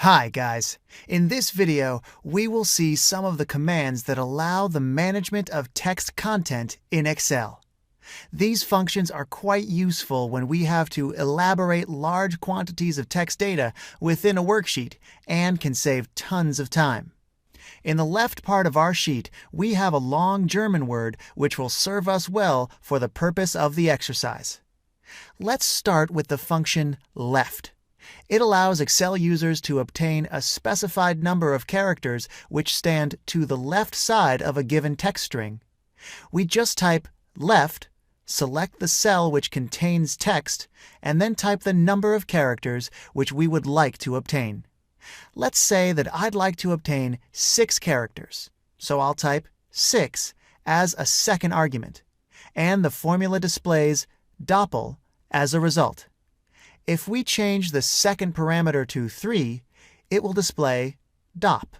Hi guys, in this video we will see some of the commands that allow the management of text content in Excel. These functions are quite useful when we have to elaborate large quantities of text data within a worksheet and can save tons of time. In the left part of our sheet we have a long German word which will serve us well for the purpose of the exercise. Let's start with the function left. It allows Excel users to obtain a specified number of characters which stand to the left side of a given text string. We just type left, select the cell which contains text, and then type the number of characters which we would like to obtain. Let's say that I'd like to obtain 6 characters, so I'll type 6 as a second argument, and the formula displays doppel as a result. If we change the second parameter to 3, it will display dop.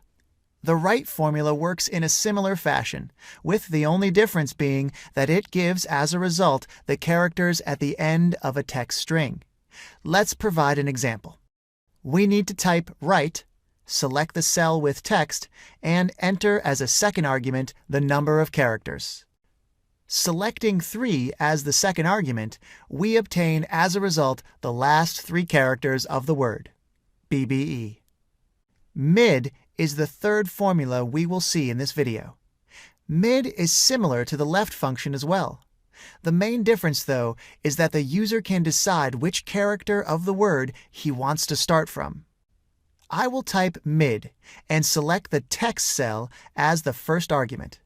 The right formula works in a similar fashion, with the only difference being that it gives as a result the characters at the end of a text string. Let's provide an example. We need to type right, select the cell with text, and enter as a second argument the number of characters. Selecting 3 as the second argument, we obtain as a result the last 3 characters of the word, BBE. Mid is the third formula we will see in this video. Mid is similar to the left function as well. The main difference, though, is that the user can decide which character of the word he wants to start from. I will type mid and select the text cell as the first argument.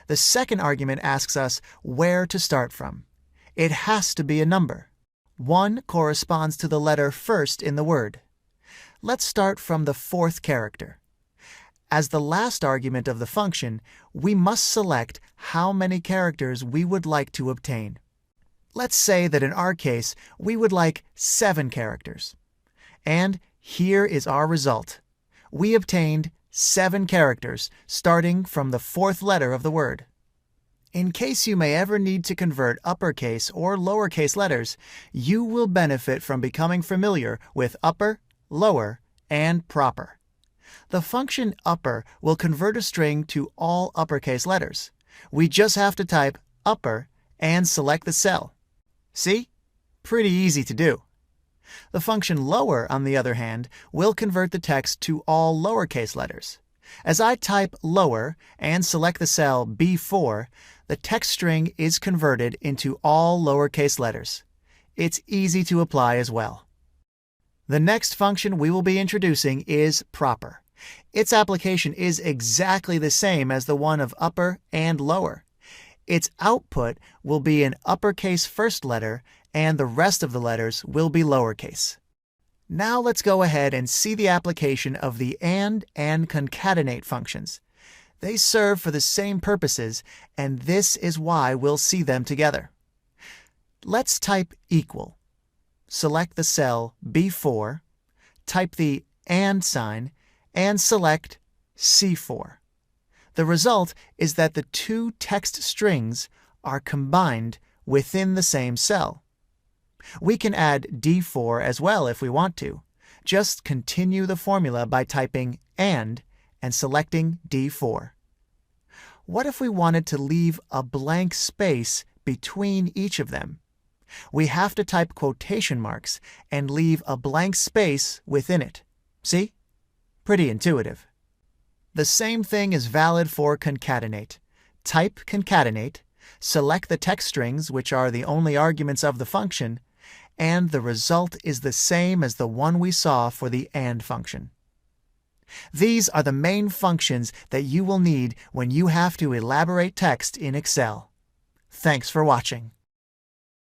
The second argument asks us where to start from. It has to be a number. 1 corresponds to the letter first in the word. Let's start from the 4th character. As the last argument of the function, we must select how many characters we would like to obtain. Let's say that in our case, we would like 7 characters. And here is our result. We obtained 7 characters, starting from the 4th letter of the word. In case you may ever need to convert uppercase or lowercase letters, you will benefit from becoming familiar with upper, lower, and proper. The function upper will convert a string to all uppercase letters. We just have to type upper and select the cell. See? Pretty easy to do. The function lower, on the other hand, will convert the text to all lowercase letters. As I type lower and select the cell B4, the text string is converted into all lowercase letters. It's easy to apply as well. The next function we will be introducing is proper. Its application is exactly the same as the one of upper and lower. Its output will be an uppercase first letter, and the rest of the letters will be lowercase. Now let's go ahead and see the application of the and concatenate functions. They serve for the same purposes, and this is why we'll see them together. Let's type equal. Select the cell B4, type the and sign, and select C4. The result is that the 2 text strings are combined within the same cell. We can add D4 as well if we want to. Just continue the formula by typing and selecting D4. What if we wanted to leave a blank space between each of them? We have to type quotation marks and leave a blank space within it. See? Pretty intuitive. The same thing is valid for concatenate. Type concatenate, select the text strings, which are the only arguments of the function, and the result is the same as the one we saw for the and function. These are the main functions that you will need when you have to elaborate text in Excel. Thanks for watching.